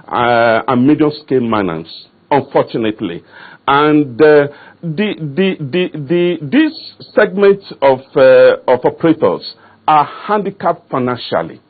and medium-scale miners, unfortunately. And these segments of operators are handicapped financially.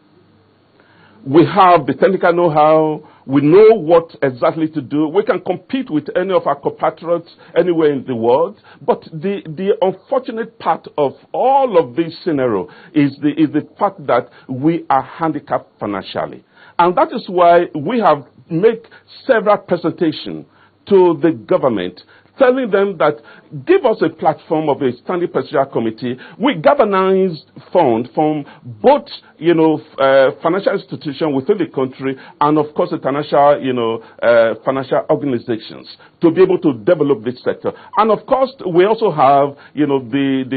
We have the technical know-how. We know what exactly to do. We can compete with any of our compatriots anywhere in the world. But the unfortunate part of all of this scenario is the fact that we are handicapped financially. And that is why we have made several presentations to the government, telling them that give us a platform of a standing presidential committee with galvanized funds from both, financial institutions within the country and, of course, international, financial organizations to be able to develop this sector. And, of course, we also have, the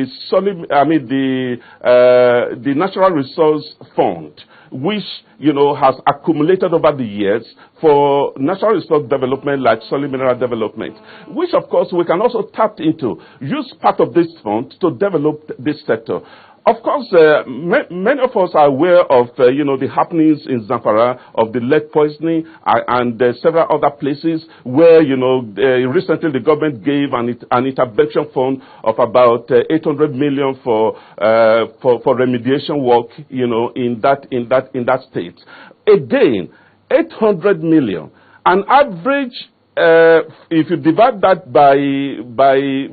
Natural Resource Fund, which, has accumulated over the years for natural resource development like solid mineral development, which, of course, we can also tap into, use part of this fund to develop this sector. Of course, many of us are aware of, the happenings in Zamfara of the lead poisoning and several other places where, recently the government gave an intervention fund of about 800 million for remediation work, in that state. Again, 800 million. An average, if you divide that by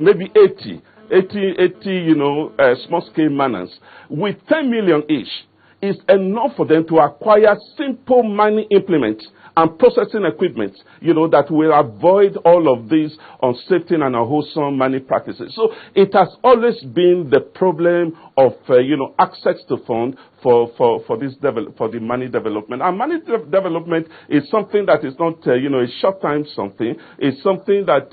maybe 80, small-scale miners, with 10 million each, is enough for them to acquire simple mining implements and processing equipment, that will avoid all of these unsafety and unwholesome mining practices. So it has always been the problem of, access to funds for the money development. And money development is something that is not, a short-time something. It's something that,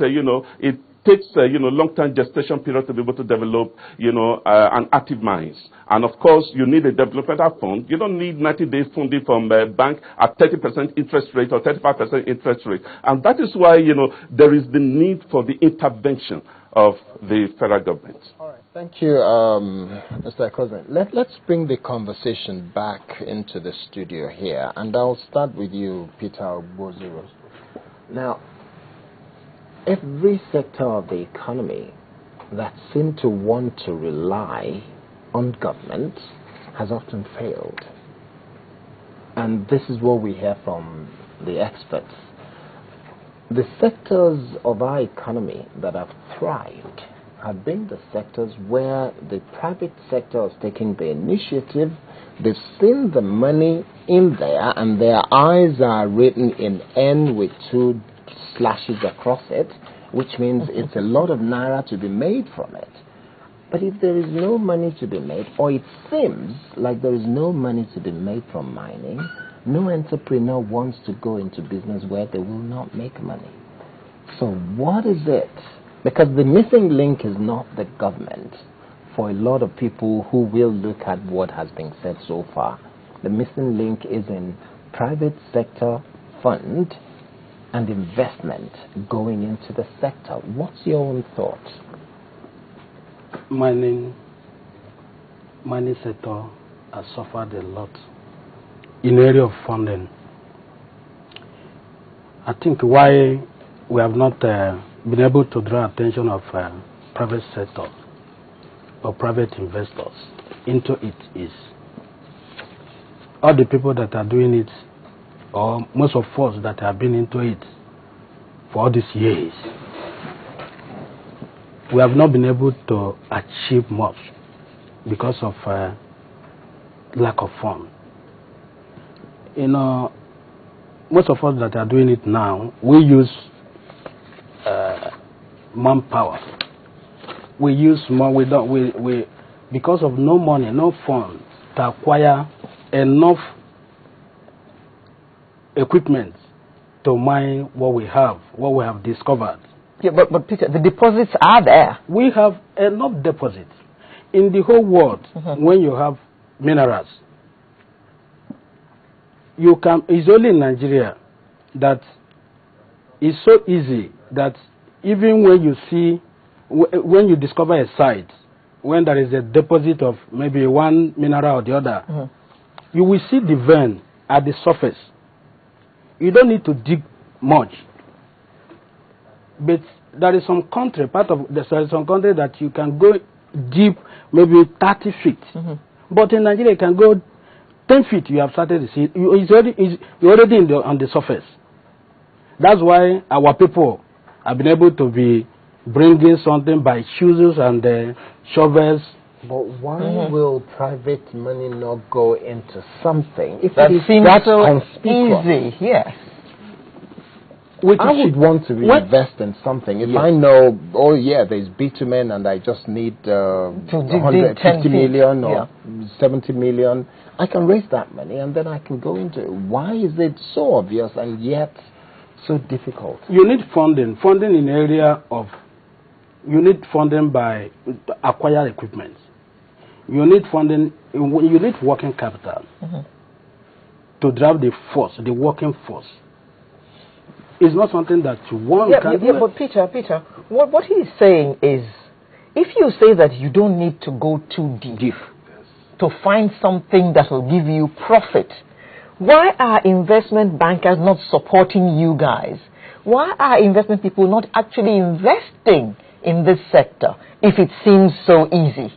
it takes long-term gestation period to be able to develop, an active mines. And of course, you need a developmental fund. You don't need 90-day funding from a bank at 30% interest rate or 35% interest rate. And that is why, there is the need for the intervention of the federal government. All right. Thank you, Mr. Cousin. Let's bring the conversation back into the studio here. And I'll start with you, Peter Bozero. Now, every sector of the economy that seemed to want to rely on government has often failed. And this is what we hear from the experts. The sectors of our economy that have thrived have been the sectors where the private sector is taking the initiative. They've seen the money in there and their eyes are written in N with 2 slashes across it, which means it's a lot of naira to be made from it. But if there is no money to be made, or it seems like there is no money to be made from mining, no entrepreneur wants to go into business where they will not make money. So what is it? Because the missing link is not the government for a lot of people who will look at what has been said so far. The missing link is in private sector fund and investment going into the sector. What's your own thought? Mining sector has suffered a lot in area of funding. I think why we have not been able to draw attention of private sector or private investors into it is all the people that are doing it, or most of us that have been into it for all these years, we have not been able to achieve much because of lack of funds. Most of us that are doing it now, we use manpower. We use more. We because of no money, no funds to acquire enough equipment to mine what we have discovered. Yeah, but Peter, the deposits are there. We have enough deposits in the whole world. When you have minerals, you can. It's only in Nigeria that it's so easy that even when you discover a site, when there is a deposit of maybe one mineral or the other, you will see the vein at the surface. you don't need to dig much. But there is some country, there is some country that you can go deep, maybe 30 feet. But in Nigeria, you can go 10 feet. You have started to see. You're already on the surface. That's why our people have been able to be bringing something by chisels and shovels. But why will private money not go into something if That it is seems that so conspicuous? easy, yes. I would want to invest in something. If I know, oh yeah, there's bitumen and I just need 150 million or 70 million, I can raise that money and then I can go into it. Why is it so obvious and yet so difficult? You need funding. Funding in area of, you need funding by acquire equipment. You need funding, you need working capital to drive the force, the working force. It's not something that one can do. But Peter, what he is saying is, if you say that you don't need to go too deep to find something that will give you profit, why are investment bankers not supporting you guys? Why are investment people not actually investing in this sector if it seems so easy?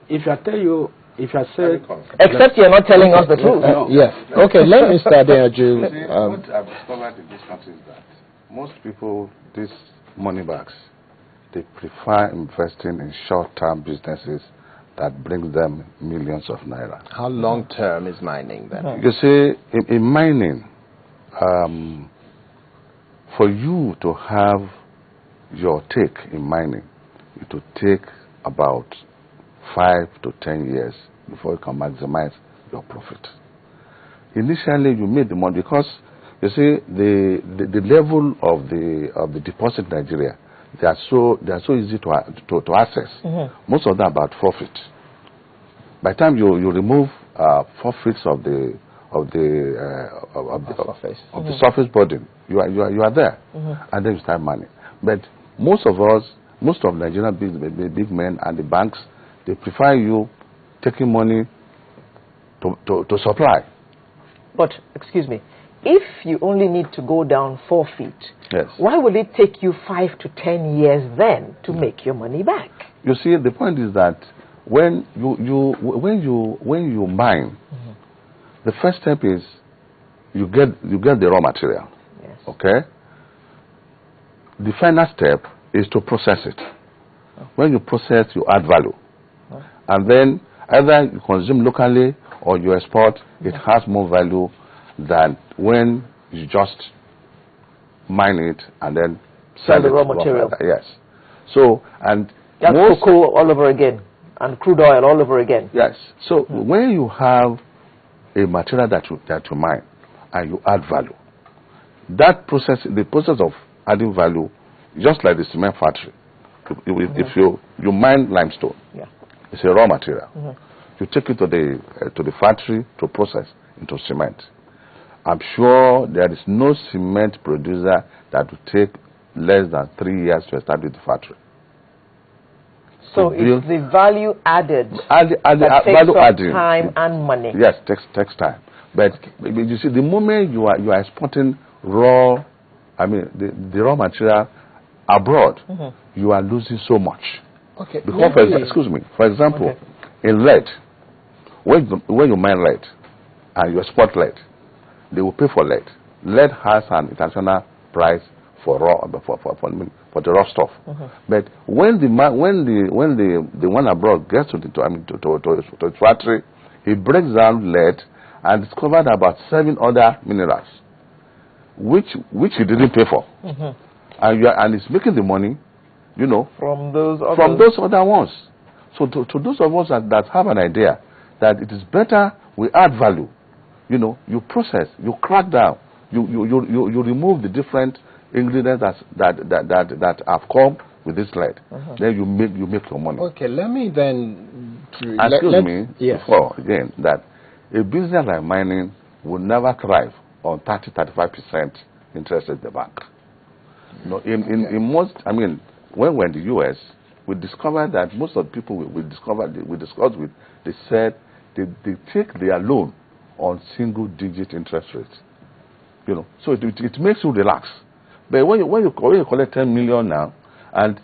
If I tell you, if I say... Except you're not telling us the truth. Yes. Okay, let me start there, Jules. What I've discovered in this country is that most people, these money bags, they prefer investing in short-term businesses that bring them millions of naira. How long-term is mining then? You see, in mining, for you to have your take in mining, it will take about 5 to 10 years before you can maximize your profit. Initially, you made the money because you see the level of the deposit in Nigeria, they are so easy to access. Most of them about forfeit. By the time you remove forfeits of the surface burden, you are there, and then you start mining. But most of Nigerian big men and the banks, they prefer you taking money to supply. But, excuse me, if you only need to go down 4 feet, yes, why will it take you 5 to 10 years then to make your money back? You see, the point is that when you mine, the first step is you get the raw material. Yes. Okay? The final step is to process it. When you process, you add value. And then either you consume locally or you export, it has more value than when you just mine it and then sell the raw material. Yes. So, and that's cocoa all over again and crude oil all over again. Yes. So when you have a material that you mine and you add value, that process, the process of adding value, just like the cement factory. If you mine limestone, it's a raw material. You take it to the factory to process into cement. I'm sure there is no cement producer that will take less than 3 years to establish the factory. So it's the value added that takes time and money. Yes, takes time. But you see, the moment you are exporting raw, the raw material abroad, you are losing so much. Okay. Because, for example, in lead, when you mine lead and you export lead, they will pay for lead. Lead has an international price for the raw stuff. But when the one abroad gets to the factory, he breaks down lead and discovered about 7 other minerals, which he didn't pay for, and he's making the money, from those other ones. So to those of us that have an idea that it is better we add value, you process, you crack down, you remove the different ingredients that have come with this lead. Then you make your money. Okay, let me then. Before again that a business like mining will never thrive on 30-35% interest at the bank. In most, when we're in the U.S., we discovered that most of the people we discussed with, they said they take their loan on single-digit interest rates. So it makes you relax. But when you collect 10 million now, and